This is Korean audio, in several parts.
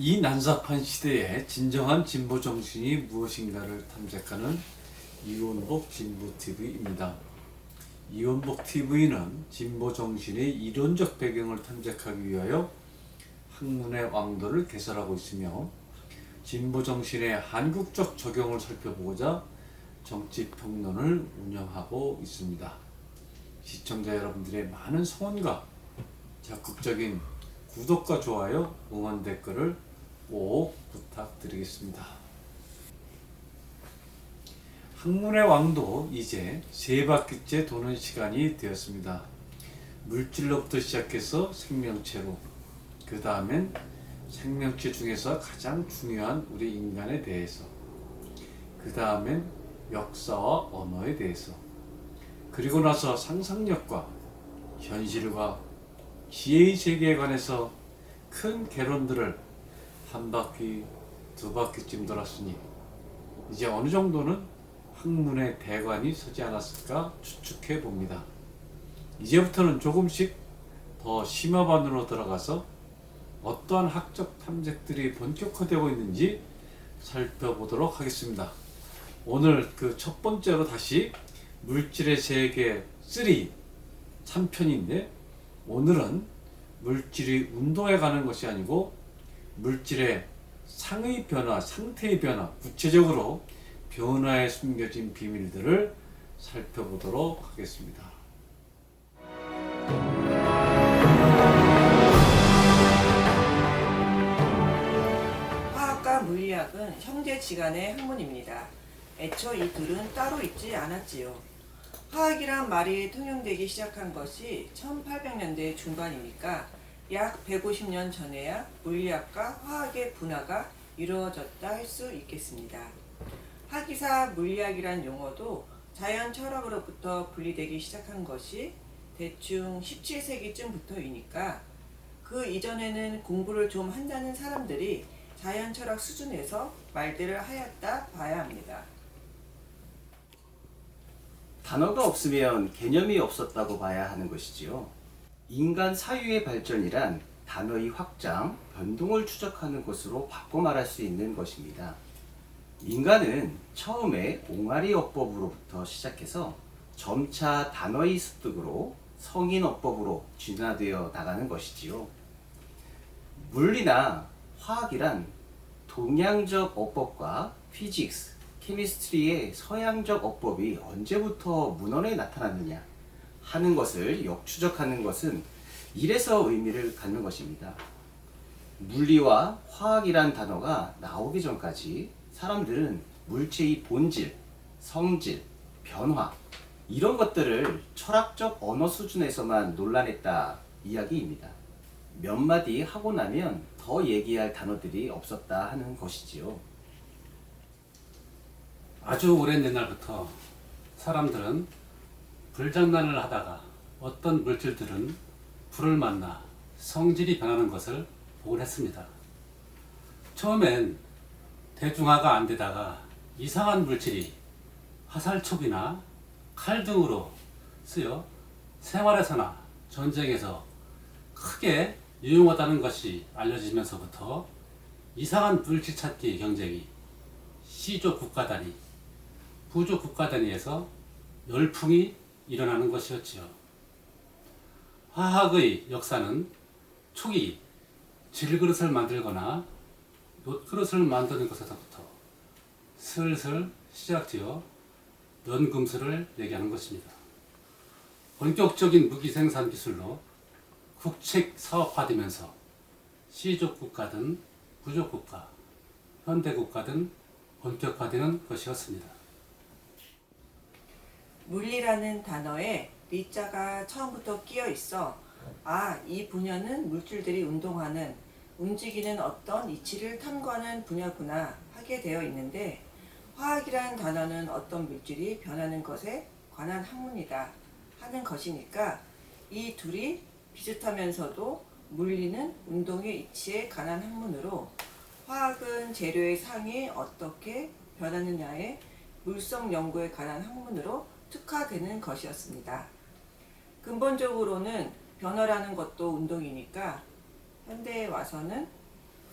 이 난삽한 시대에 진정한 진보 정신이 무엇인가를 탐색하는 이원복 진보TV입니다. 이원복 TV는 진보 정신의 이론적 배경을 탐색하기 위하여 학문의 왕도를 개설하고 있으며 진보 정신의 한국적 적용을 살펴보고자 정치 평론을 운영하고 있습니다. 시청자 여러분들의 많은 성원과 적극적인 구독과 좋아요, 응원 댓글을 꼭 부탁드리겠습니다. 학문의 왕도 이제 세 바퀴째 도는 시간이 되었습니다. 물질로부터 시작해서 생명체로, 그 다음엔 생명체 중에서 가장 중요한 우리 인간에 대해서, 그 다음엔 역사와 언어에 대해서, 그리고 나서 상상력과 현실과 지혜의 세계에 관해서 큰 개론들을 한 바퀴, 두 바퀴쯤 돌았으니 이제 어느 정도는 학문의 대관이 서지 않았을까 추측해 봅니다. 이제부터는 조금씩 더 심화반으로 들어가서 어떠한 학적 탐색들이 본격화되고 있는지 살펴보도록 하겠습니다. 오늘 그 첫 번째로 다시 물질의 세계 3편인데 오늘은 물질이 운동해 가는 것이 아니고 물질의 상의 변화, 상태의 변화, 구체적으로 변화에 숨겨진 비밀들을 살펴보도록 하겠습니다. 화학과 물리학은 형제지간의 학문입니다. 애초 이 둘은 따로 있지 않았지요. 화학이란 말이 통용되기 시작한 것이 1800년대 중반이니까 약 150년 전에야 물리학과 화학의 분화가 이루어졌다 할 수 있겠습니다. 학이사 물리학이란 용어도 자연 철학으로부터 분리되기 시작한 것이 대충 17세기쯤부터이니까 그 이전에는 공부를 좀 한다는 사람들이 자연 철학 수준에서 말들을 하였다 봐야 합니다. 단어가 없으면 개념이 없었다고 봐야 하는 것이지요. 인간 사유의 발전이란 단어의 확장, 변동을 추적하는 것으로 바꿔 말할 수 있는 것입니다. 인간은 처음에 옹알이 어법으로부터 시작해서 점차 단어의 습득으로 성인 어법으로 진화되어 나가는 것이지요. 물리나 화학이란 동양적 어법과 피직스, 케미스트리의 서양적 어법이 언제부터 문헌에 나타났느냐 하는 것을 역추적하는 것은 이래서 의미를 갖는 것입니다. 물리와 화학이란 단어가 나오기 전까지 사람들은 물체의 본질, 성질, 변화 이런 것들을 철학적 언어 수준에서만 논란했다 이야기입니다. 몇 마디 하고 나면 더 얘기할 단어들이 없었다 하는 것이지요. 아주 오랜 옛날부터 사람들은 불장난을 하다가 어떤 물질들은 불을 만나 성질이 변하는 것을 보곤 했습니다. 처음엔 대중화가 안 되다가 이상한 물질이 화살촉이나 칼 등으로 쓰여 생활에서나 전쟁에서 크게 유용하다는 것이 알려지면서부터 이상한 물질 찾기 경쟁이 C조 국가단위, 부조 국가단위에서 열풍이 일어나는 것이었지요. 화학의 역사는 초기 질그릇을 만들거나 놋그릇을 만드는 것에서부터 슬슬 시작되어 연금술을 얘기하는 것입니다. 본격적인 무기 생산 기술로 국책 사업화되면서 C조 국가든 부조 국가, 현대 국가든 본격화되는 것이었습니다. 물리라는 단어에 리자가 처음부터 끼어 있어 이 분야는 물질들이 운동하는, 움직이는 어떤 이치를 탐구하는 분야구나 하게 되어 있는데 화학이란 단어는 어떤 물질이 변하는 것에 관한 학문이다 하는 것이니까 이 둘이 비슷하면서도 물리는 운동의 이치에 관한 학문으로 화학은 재료의 상이 어떻게 변하느냐의 물성 연구에 관한 학문으로 특화되는 것이었습니다. 근본적으로는 변화라는 것도 운동이니까 현대에 와서는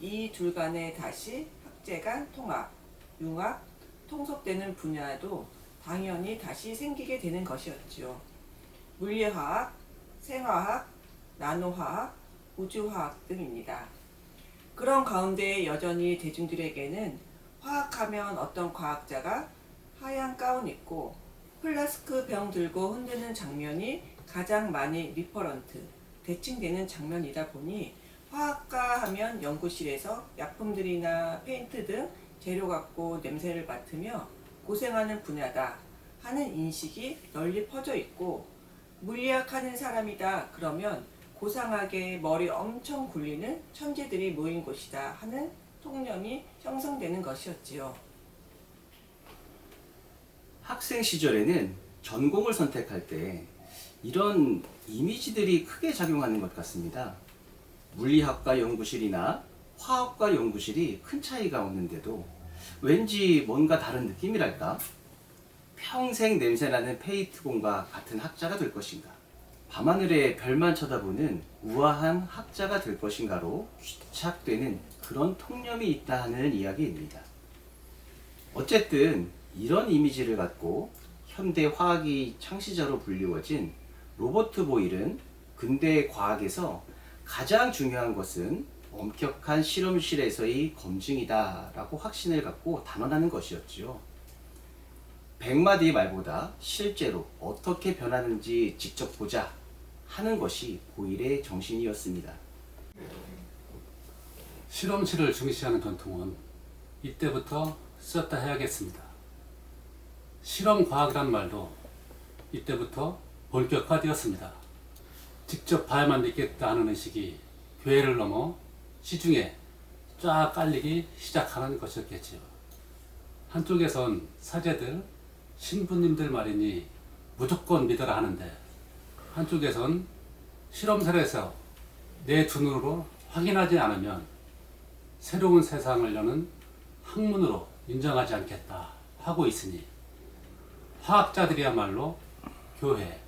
이 둘 간의 다시 학제 간 통합, 융합, 통속되는 분야도 당연히 다시 생기게 되는 것이었지요. 물리화학, 생화학, 나노화학, 우주화학 등입니다. 그런 가운데 여전히 대중들에게는 화학하면 어떤 과학자가 하얀 가운 입고 플라스크 병 들고 흔드는 장면이 가장 많이 리퍼런트, 대칭되는 장면이다 보니 화학과 하면 연구실에서 약품들이나 페인트 등 재료 갖고 냄새를 맡으며 고생하는 분야다 하는 인식이 널리 퍼져 있고, 물리학 하는 사람이다 그러면 고상하게 머리 엄청 굴리는 천재들이 모인 곳이다 하는 통념이 형성되는 것이었지요. 학생 시절에는 전공을 선택할 때 이런 이미지들이 크게 작용하는 것 같습니다. 물리학과 연구실이나 화학과 연구실이 큰 차이가 없는데도 왠지 뭔가 다른 느낌이랄까? 평생 냄새나는 페인트공과 같은 학자가 될 것인가? 밤하늘에 별만 쳐다보는 우아한 학자가 될 것인가로 귀착되는 그런 통념이 있다 하는 이야기입니다. 어쨌든 이런 이미지를 갖고 현대 화학의 창시자로 불리워진 로버트 보일은 근대 과학에서 가장 중요한 것은 엄격한 실험실에서의 검증이다 라고 확신을 갖고 단언하는 것이었죠. 100마디의 말보다 실제로 어떻게 변하는지 직접 보자 하는 것이 보일의 정신이었습니다. 실험실을 중시하는 전통은 이때부터 쓰였다 해야겠습니다. 실험과학이란 말도 이때부터 본격화되었습니다. 직접 봐야만 믿겠다 하는 의식이 교회를 넘어 시중에 쫙 깔리기 시작하는 것이었겠지요. 한쪽에선 사제들, 신부님들 말이니 무조건 믿어라 하는데, 한쪽에선 실험실에서 내 두 눈으로 확인하지 않으면 새로운 세상을 여는 학문으로 인정하지 않겠다 하고 있으니 화학자들이야말로 교회,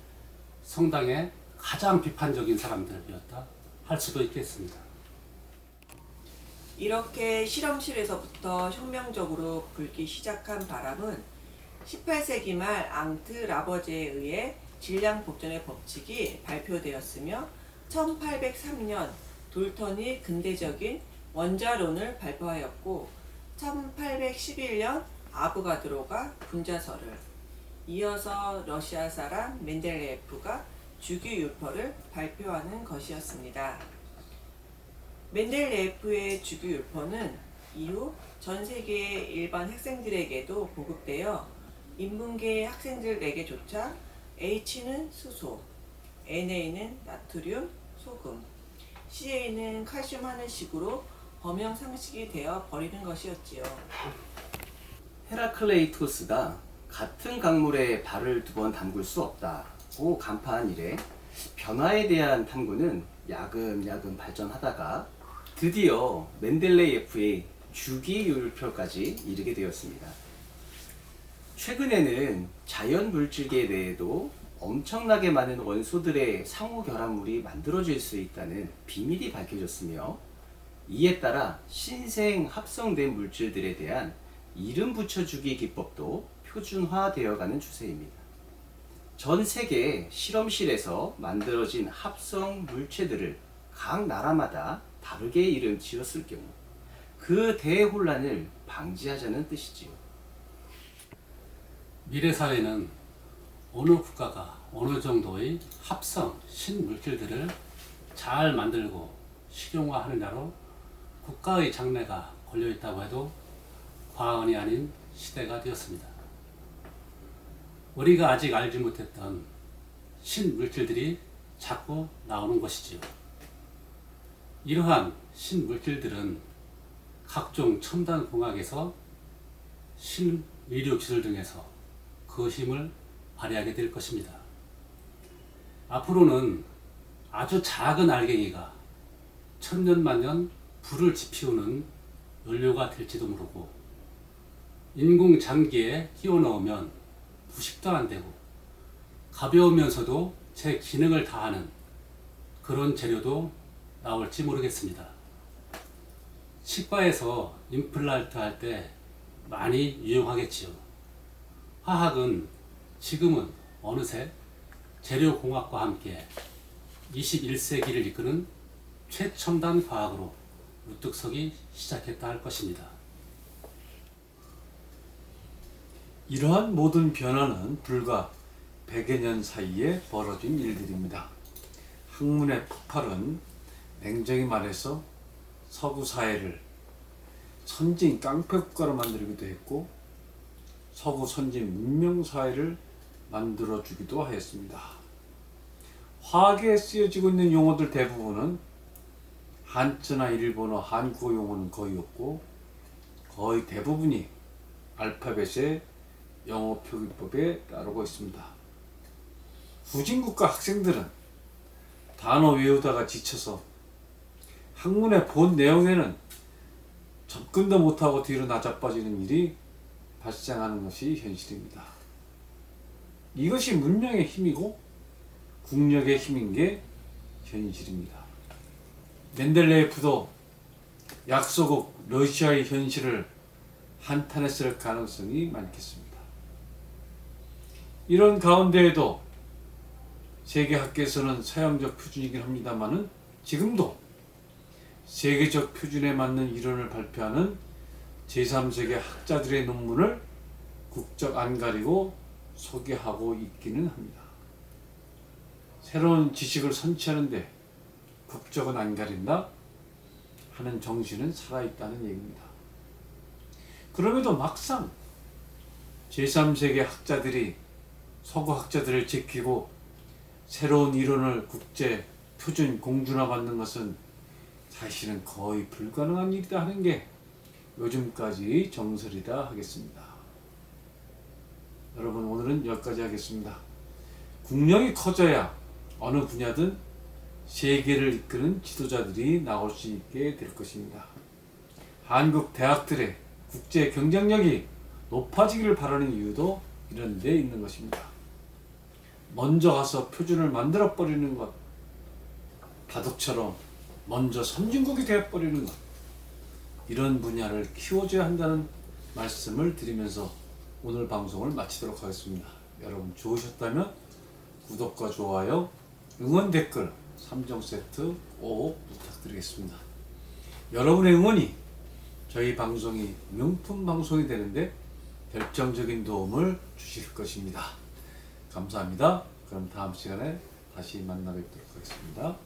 성당의 가장 비판적인 사람들이었다 할 수도 있겠습니다. 이렇게 실험실에서부터 혁명적으로 불기 시작한 바람은 18세기 말 앙트 라버제에 의해 질량 복전의 법칙이 발표되었으며 1803년 돌턴이 근대적인 원자론을 발표하였고 1811년 아보가드로가 분자설을, 이어서 러시아 사람 멘델레예프가 주기율표를 발표하는 것이었습니다. 멘델레예프의 주기율표는 이후 전 세계의 일반 학생들에게도 보급되어 인문계 학생들에게조차 H는 수소, Na 는 나트륨, 소금, Ca는 칼슘 하는 식으로 범용 상식이 되어 버리는 것이었지요. 헤라클레이토스가 같은 강물에 발을 두 번 담글 수 없다고 간파한 이래 변화에 대한 탐구는 야금야금 발전하다가 드디어 멘델레예프의 주기율표까지 이르게 되었습니다. 최근에는 자연 물질계 내에도 엄청나게 많은 원소들의 상호 결합물이 만들어질 수 있다는 비밀이 밝혀졌으며, 이에 따라 신생 합성된 물질들에 대한 이름 붙여주기 기법도 표준화되어가는 추세입니다. 전 세계 실험실에서 만들어진 합성 물체들을 각 나라마다 다르게 이름 지었을 경우 그 대혼란을 방지하자는 뜻이지요. 미래 사회는 어느 국가가 어느 정도의 합성 신물질들을 잘 만들고 실용화하느냐로 국가의 장래가 걸려있다고 해도 과언이 아닌 시대가 되었습니다. 우리가 아직 알지 못했던 신물질들이 자꾸 나오는 것이지요. 이러한 신물질들은 각종 첨단 공학에서 신의료 기술 등에서 그 힘을 발휘하게 될 것입니다. 앞으로는 아주 작은 알갱이가 천년만년 불을 지피우는 연료가 될지도 모르고, 인공장기에 끼워 넣으면 부식도 안 되고 가벼우면서도 제 기능을 다하는 그런 재료도 나올지 모르겠습니다. 치과에서 임플란트 할 때 많이 이용하겠지요. 화학은 지금은 어느새 재료공학과 함께 21세기를 이끄는 최첨단 과학으로 우뚝 서기 시작했다 할 것입니다. 이러한 모든 변화는 불과 100여 년 사이에 벌어진 일들입니다. 학문의 폭발은 냉정히 말해서 서구 사회를 선진 깡패 국가로 만들기도 했고 서구 선진 문명 사회를 만들어 주기도 하였습니다. 화학에 쓰여지고 있는 용어들 대부분은 한자나 일본어, 한국어 용어는 거의 없고 거의 대부분이 알파벳의 영어 표기법에 따르고 있습니다. 후진국가 학생들은 단어 외우다가 지쳐서 학문의 본 내용에는 접근도 못하고 뒤로 나자빠지는 일이 발생하는 것이 현실입니다. 이것이 문명의 힘이고 국력의 힘인 게 현실입니다. 멘델레예프도 약소국 러시아의 현실을 한탄했을 가능성이 많겠습니다. 이런 가운데에도 세계학계에서는 서양적 표준이긴 합니다만은 지금도 세계적 표준에 맞는 이론을 발표하는 제3세계 학자들의 논문을 국적 안 가리고 소개하고 있기는 합니다. 새로운 지식을 선취하는데 국적은 안 가린다 하는 정신은 살아있다는 얘기입니다. 그럼에도 막상 제3세계 학자들이 서구 학자들을 지키고 새로운 이론을 국제 표준 공준화받는 것은 사실은 거의 불가능한 일이다 하는 게 요즘까지 정설이다 하겠습니다. 여러분, 오늘은 여기까지 하겠습니다. 국력이 커져야 어느 분야든 세계를 이끄는 지도자들이 나올 수 있게 될 것입니다. 한국 대학들의 국제 경쟁력이 높아지기를 바라는 이유도 이런 데 있는 것입니다. 먼저 가서 표준을 만들어 버리는 것, 바둑처럼 먼저 선진국이 되어버리는 것, 이런 분야를 키워줘야 한다는 말씀을 드리면서 오늘 방송을 마치도록 하겠습니다. 여러분 좋으셨다면 구독과 좋아요, 응원 댓글 3종 세트 꼭 부탁드리겠습니다. 여러분의 응원이 저희 방송이 명품 방송이 되는데 결정적인 도움을 주실 것입니다. 감사합니다. 그럼 다음 시간에 다시 만나 뵙도록 하겠습니다.